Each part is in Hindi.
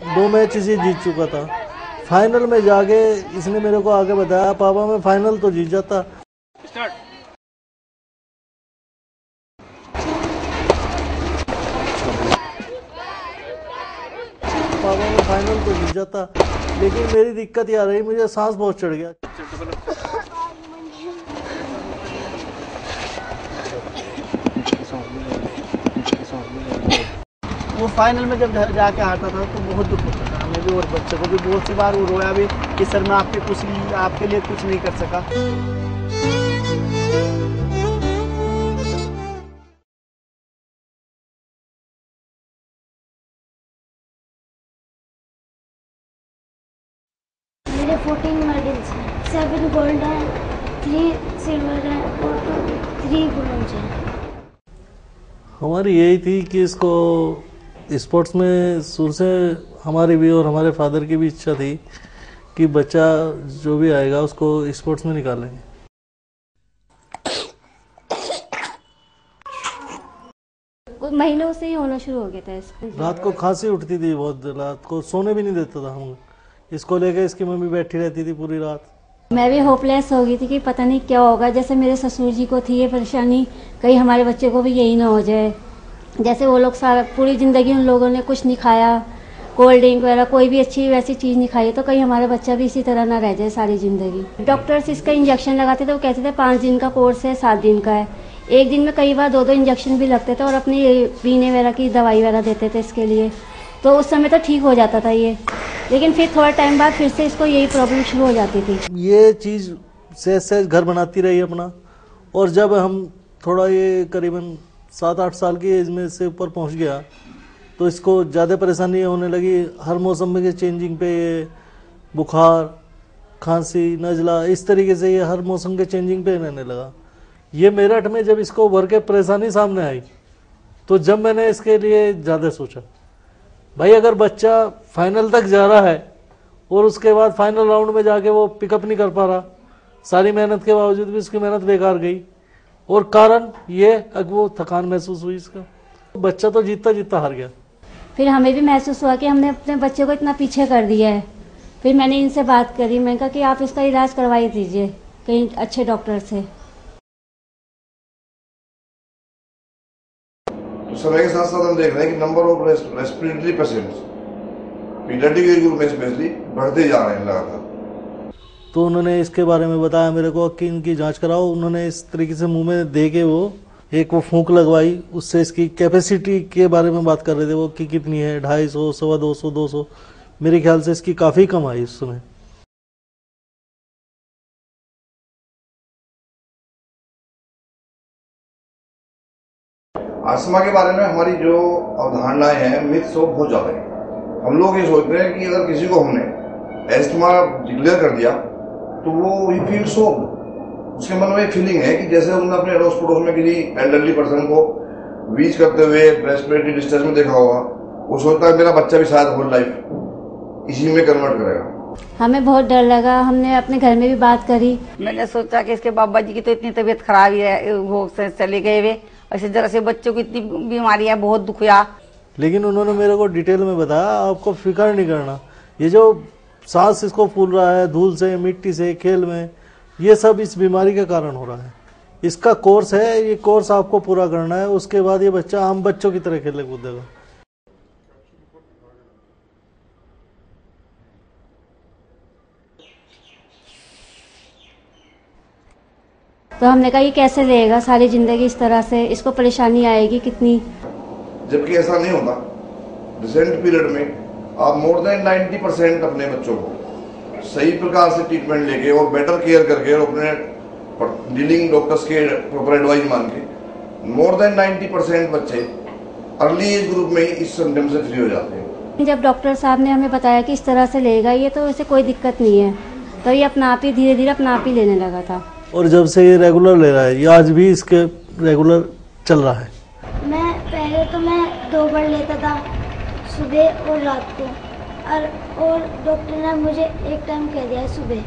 दो मैच इसे जीत चुका था। फाइनल में जाके इसने मेरे को आगे बताया, पापा मैं फाइनल तो जीत जाता। पापा मैं फाइनल तो जीत जाता, लेकिन मेरी दिक्कत ये आ रही, मुझे सांस बहुत चढ़ गया। वो फाइनल में जब जाके हारता था तो बहुत दुख होता था हमें भी, और बच्चों को भी बहुत सी बार वो रोया भी कि सर मैं आपके लिए कुछ नहीं कर सका। मेरे 14 मेडल्स हैं, 7 गोल्ड हैं, 3 सिल्वर हैं और 3 ब्रॉन्ज हैं। हमारी यही थी कि इसको स्पोर्ट्स में शुरू से हमारी भी और हमारे फादर की भी इच्छा थी कि बच्चा जो भी आएगा उसको स्पोर्ट्स में निकालेंगे। महीनों से ही होना शुरू हो गया था इसको। रात को खांसी उठती थी बहुत, रात को सोने भी नहीं देता था हम इसको लेकर। इसकी मम्मी बैठी रहती थी पूरी रात। मैं भी होपलेस हो गई थी कि पता नहीं क्या होगा, जैसे मेरे ससुर जी को थी ये परेशानी, कहीं हमारे बच्चे को भी यही ना हो जाए। जैसे वो लोग सारा पूरी ज़िंदगी उन लोगों ने कुछ नहीं खाया, कोल्ड ड्रिंक वगैरह कोई भी अच्छी वैसी चीज़ नहीं खाई, तो कहीं हमारा बच्चा भी इसी तरह ना रह जाए सारी ज़िंदगी। डॉक्टर्स इसका इंजेक्शन लगाते थे, वो कहते थे 5 दिन का कोर्स है, 7 दिन का है। एक दिन में कई बार 2-2 इंजेक्शन भी लगते थे और अपनी पीने वगैरह की दवाई वगैरह देते थे इसके लिए, तो उस समय तो ठीक हो जाता था ये, लेकिन फिर थोड़ा टाइम बाद फिर से इसको यही प्रॉब्लम शुरू हो जाती थी। ये चीज़ सहज सहज घर बनाती रही अपना, और जब हम थोड़ा ये करीबन 7-8 साल की एज में से ऊपर पहुंच गया तो इसको ज़्यादा परेशानी होने लगी। हर मौसम में चेंजिंग पे ये बुखार, खांसी, नज़ला, इस तरीके से ये हर मौसम के चेंजिंग पे रहने लगा। ये मेरठ में जब इसको भर के परेशानी सामने आई तो जब मैंने इसके लिए ज़्यादा सोचा, भाई अगर बच्चा फाइनल तक जा रहा है और उसके बाद फाइनल राउंड में जाके वो पिकअप नहीं कर पा रहा, सारी मेहनत के बावजूद भी उसकी मेहनत बेकार गई, और कारण ये वो थकान महसूस हुई इसका, बच्चा तो जीतता जीतता हार गया। फिर हमें भी महसूस हुआ कि हमने अपने बच्चे को इतना पीछे कर दिया है। फिर मैंने इनसे बात करी, मैंने कहा कि आप इसका इलाज करवाई दीजिए कहीं अच्छे डॉक्टर से। तो समय के साथ साथ हम देख रहे हैं कि number of respiratory patients paediatric age group में स्पेशली बढ़ते जा रहे हैं लगातार। तो उन्होंने इसके बारे में बताया मेरे को कि इनकी जांच कराओ। उन्होंने इस तरीके से मुंह में दे के वो फूंक लगवाई, उससे इसकी कैपेसिटी के बारे में बात कर रहे थे वो कि कितनी है, 250, 200, 200। मेरे ख्याल से इसकी काफ़ी कम आई उस समय। अस्थमा के बारे में हमारी जो अवधारणाएं हैं, मिथ्स वो बहुत ज्यादा है। हम लोग ये सोचते हैं कि अगर किसी को हमने अस्थमा डिक्लेयर कर दिया तो वो ही फील सो, उसके मन में फीलिंग है कि जैसे उन्होंने अपने अड़ोस पड़ोस में किसी एल्डरली पर्सन को वीज करते हुए रेस्पिरेटरी डिस्ट्रेस में देखा होगा, वो सोचता है मेरा बच्चा भी शायद होल लाइफ इसी में कन्वर्ट करेगा। हमें बहुत डर लगा, हमने अपने घर में भी बात करी। मैंने सोचा कि इसके बाबा जी की तो इतनी तबीयत खराब है, वो चले गए वे, ऐसे जरा से बच्चों की इतनी बीमारी है, बहुत दुख हुआ। लेकिन उन्होंने मेरे को डिटेल में बताया आपको फिक्र नहीं करना, ये जो सांस इसको फूल रहा है धूल से, मिट्टी से, खेल में, ये सब इस बीमारी के कारण हो रहा है। इसका कोर्स है, ये कोर्स आपको पूरा करना है, उसके बाद ये बच्चा आम बच्चों की तरह खेले कूदेगा। तो हमने कहा ये कैसे रहेगा सारी जिंदगी इस तरह से, इसको परेशानी आएगी कितनी। जबकि ऐसा नहीं होता। रिसेंट पीरियड में आप मोर देन 90% अपने बच्चों को सही प्रकार से ट्रीटमेंट लेके और बेटर केयर करके और अपने डीलिंग डॉक्टर्स के प्रॉपर एडवाइस मान के मोर देन 90% बच्चे अर्ली एज ग्रुप में ही इस सिम्टम से फ्री हो जाते हैं। जब डॉक्टर साहब ने हमें बताया कि इस तरह से लेगा ये, तो इसे कोई दिक्कत नहीं है, तो ये अपना आप ही धीरे धीरे अपना आप ही लेने लगा था। और जब से ये रेगुलर ले रहा है, ये आज भी इसके रेगुलर चल रहा है। मैं पहले तो मैं 2 बार लेता था, सुबह और रात को, और डॉक्टर ने मुझे एक टाइम कह दिया सुबह,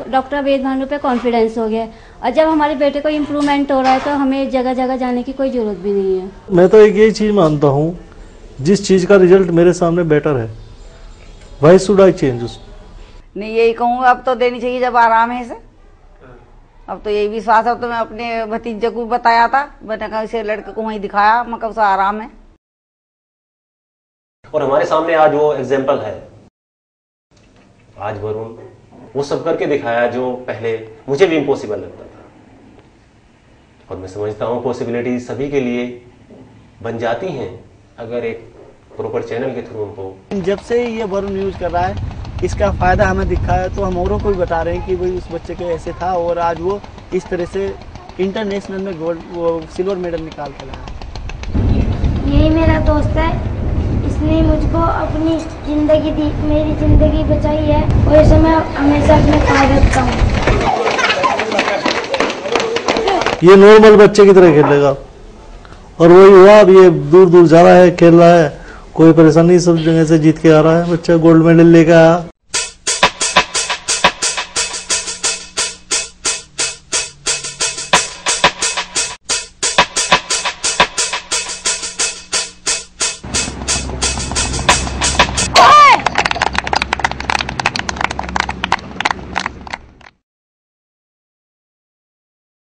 डॉक्टर वेद भानु पे कॉन्फिडेंस हो गया। और जब हमारे बेटे को इम्प्रूवमेंट हो रहा है तो हमें जगह जगह जाने की कोई जरूरत भी नहीं है। मैं तो एक यही चीज मानता हूँ, जिस चीज का रिजल्ट मेरे सामने बेटर है, वाई शुड आई चेंज उसको। नहीं, यही कहूँगा अब तो देनी चाहिए जब आराम है इसे। अब तो यही विश्वास है। तो मैं अपने भतीजे को बताया था, मैंने कहा इसे लड़के को वहीं दिखाया, मैं कब से आराम है। और हमारे सामने आज वो एग्जाम्पल है। आज वरुण वो सब करके दिखाया जो पहले मुझे भी इम्पॉसिबल लगता था। और मैं समझता हूँ पॉसिबिलिटी सभी के लिए बन जाती हैं अगर एक प्रॉपर चैनल के थ्रू उनको। जब से ये वरुण यूज कर रहा है, इसका फायदा हमें दिखा है, तो हम औरों को भी बता रहे हैं कि भाई उस बच्चे के ऐसे था और आज वो इस तरह से इंटरनेशनल में गोल्ड सिल्वर मेडल निकाल कर लाया। यही मेरा दोस्त है, इसने मुझको अपनी जिंदगी दी, मेरी जिंदगी बचाई है और इसे मैं हमेशा अपने ख्याल रखता हूँ। ये नॉर्मल बच्चे की तरह खेलेगा और वही हुआ। अब ये दूर दूर जा रहा है, खेल रहा है, कोई परेशानी, सब जगह से जीत के आ रहा है। बच्चा गोल्ड मेडल लेकर आया।